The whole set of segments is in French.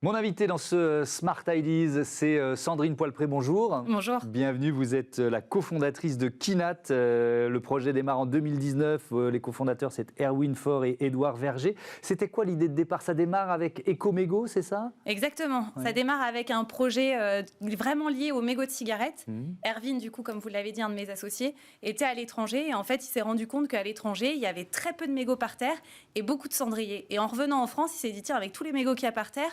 Mon invité dans ce Smart Ideas, c'est Sandrine Poilpré, bonjour. Bonjour. Bienvenue, vous êtes la cofondatrice de Kinat. Le projet démarre en 2019. Les cofondateurs, c'est Erwin Faure et Édouard Verger. C'était quoi l'idée de départ? Ça démarre avec Ecomégo, c'est ça? Exactement. Ouais. Ça démarre avec un projet vraiment lié aux mégots de cigarettes. Erwin, du coup, comme vous l'avez dit, un de mes associés, était à l'étranger. Et en fait, il s'est rendu compte qu'à l'étranger, il y avait très peu de mégots par terre et beaucoup de cendriers. Et en revenant en France, il s'est dit, tiens, avec tous les mégots qu'il y a par terre,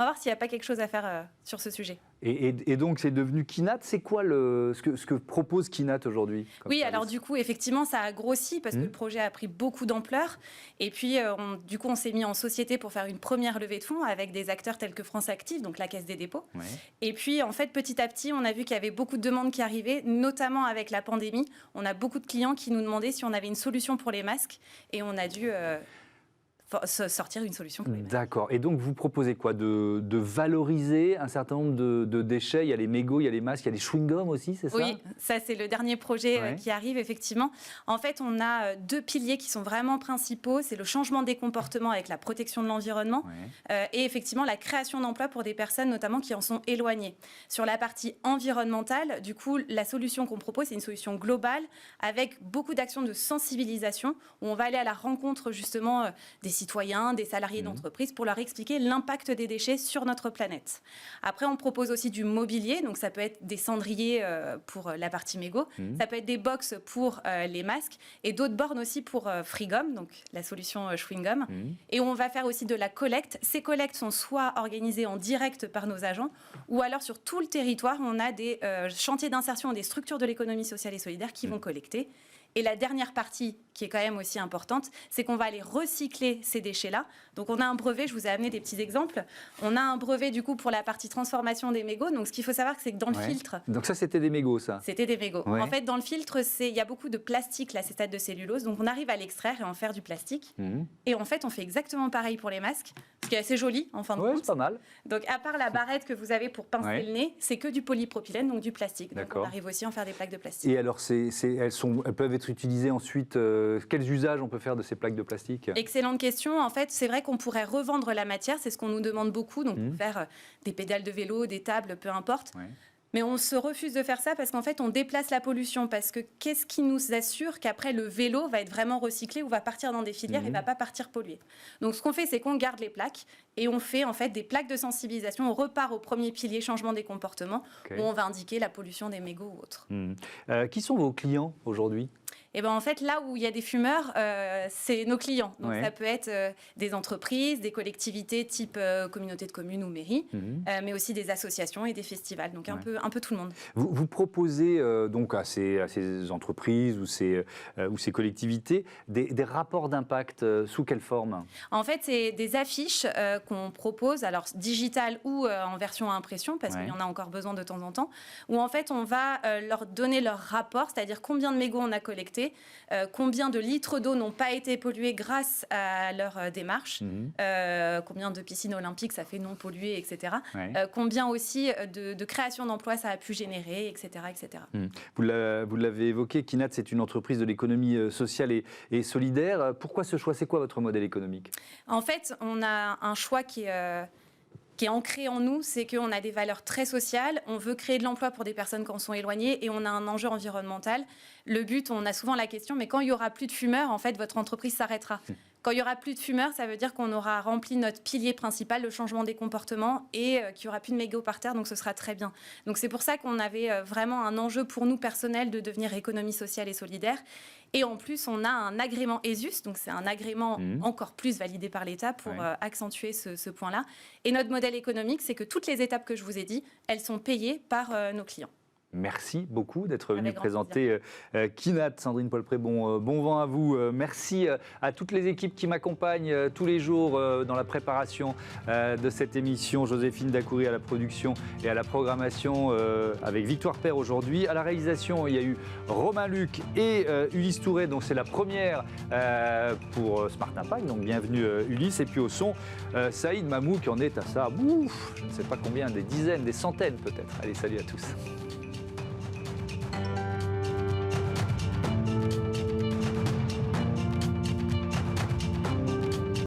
on va voir s'il n'y a pas quelque chose à faire sur ce sujet. Et donc, c'est devenu Kinat. C'est quoi ce que propose Kinat aujourd'hui? Oui, alors du coup, effectivement, ça a grossi parce que le projet a pris beaucoup d'ampleur. Et puis, du coup, on s'est mis en société pour faire une première levée de fonds avec des acteurs tels que France Active, donc la Caisse des dépôts. Ouais. Et puis, en fait, petit à petit, on a vu qu'il y avait beaucoup de demandes qui arrivaient, notamment avec la pandémie. On a beaucoup de clients qui nous demandaient si on avait une solution pour les masques. Et on a dû sortir une solution pour les masques. D'accord. Et donc, vous proposez quoi? De valoriser un certain nombre de déchets. Il y a les mégots, il y a les masques, il y a les chewing-gums aussi, c'est ça? Oui, ça c'est le dernier projet Ouais. qui arrive effectivement. En fait, on a deux piliers qui sont vraiment principaux. C'est le changement des comportements avec la protection de l'environnement et effectivement la création d'emplois pour des personnes notamment qui en sont éloignées. Sur la partie environnementale, du coup, la solution qu'on propose, c'est une solution globale avec beaucoup d'actions de sensibilisation où on va aller à la rencontre justement des citoyens, des salariés d'entreprise pour leur expliquer l'impact des déchets sur notre planète. Après, on propose aussi du mobilier, donc ça peut être des cendriers pour la partie mégot, ça peut être des box pour les masques et d'autres bornes aussi pour Frigum, donc la solution chewing-gum. Et on va faire aussi de la collecte. Ces collectes sont soit organisées en direct par nos agents ou alors sur tout le territoire, on a des chantiers d'insertion, des structures de l'économie sociale et solidaire qui vont collecter. Et la dernière partie, qui est quand même aussi importante, c'est qu'on va aller recycler ces déchets-là. Donc on a un brevet, je vous ai amené des petits exemples. On a un brevet du coup pour la partie transformation des mégots. Donc ce qu'il faut savoir, c'est que dans le filtre... Donc ça, c'était des mégots, ça? C'était des mégots. Ouais. En fait, dans le filtre, il y a beaucoup de plastique, l'acétate de cellulose. Donc on arrive à l'extraire et en faire du plastique. Et en fait, on fait exactement pareil pour les masques, ce qui est assez joli en fin de Ouais, compte. c'est pas mal. Donc à part la barrette que vous avez pour pincer le nez, c'est que du polypropylène, donc du plastique. Donc D'accord. on arrive aussi à en faire des plaques de plastique. Et alors, elles peuvent être utilisées ensuite. Quels usages on peut faire de ces plaques de plastique? Excellente question. En fait, c'est vrai qu'on pourrait revendre la matière. C'est ce qu'on nous demande beaucoup. Donc, pour faire des pédales de vélo, des tables, peu importe. Ouais. Mais on se refuse de faire ça parce qu'en fait, on déplace la pollution. Parce que qu'est-ce qui nous assure qu'après, le vélo va être vraiment recyclé ou va partir dans des filières et va pas partir pollué? Donc, ce qu'on fait, c'est qu'on garde les plaques et on fait en fait des plaques de sensibilisation. On repart au premier pilier, changement des comportements, où on va indiquer la pollution des mégots ou autres. Qui sont vos clients aujourd'hui? Et ben en fait, là où il y a des fumeurs, c'est nos clients. Donc ça peut être des entreprises, des collectivités type communauté de communes ou mairie, mais aussi des associations et des festivals. Donc un peu tout le monde. Vous proposez donc à ces entreprises ou ces collectivités des rapports d'impact sous quelle forme? En fait, c'est des affiches qu'on propose, alors digitales ou en version à impression, parce qu'il y en a encore besoin de temps en temps, où en fait on va leur donner leur rapport, c'est-à-dire combien de mégots on a collecté, combien de litres d'eau n'ont pas été pollués grâce à leur démarche, combien de piscines olympiques ça fait non polluées, etc. Combien aussi de création d'emplois ça a pu générer, etc. etc. Vous l'avez évoqué, Kinat, c'est une entreprise de l'économie sociale et solidaire. Pourquoi ce choix? C'est quoi votre modèle économique? En fait, on a un choix qui est ancré en nous, c'est qu'on a des valeurs très sociales, on veut créer de l'emploi pour des personnes qui en sont éloignées et on a un enjeu environnemental. Le but, on a souvent la question, mais quand il n'y aura plus de fumeurs, en fait, votre entreprise s'arrêtera. Quand il n'y aura plus de fumeurs, ça veut dire qu'on aura rempli notre pilier principal, le changement des comportements, et qu'il n'y aura plus de mégots par terre, donc ce sera très bien. Donc c'est pour ça qu'on avait vraiment un enjeu pour nous personnel de devenir économie sociale et solidaire. Et en plus, on a un agrément ESUS, donc c'est un agrément encore plus validé par l'État pour accentuer ce point-là. Et notre modèle économique, c'est que toutes les étapes que je vous ai dit, elles sont payées par nos clients. Merci beaucoup d'être venu Avec grand présenter Kinat. Sandrine Poilpré, bon vent à vous. Merci à toutes les équipes qui m'accompagnent tous les jours dans la préparation de cette émission. Joséphine Dacoury à la production et à la programmation avec Victoire Père aujourd'hui. À la réalisation, il y a eu Romain Luc et Ulysse Touré. Donc c'est la première pour Smart Impact. Donc bienvenue Ulysse. Et puis au son, Saïd Mamou qui en est à ça, je ne sais pas combien, des dizaines, des centaines peut-être. Allez, salut à tous.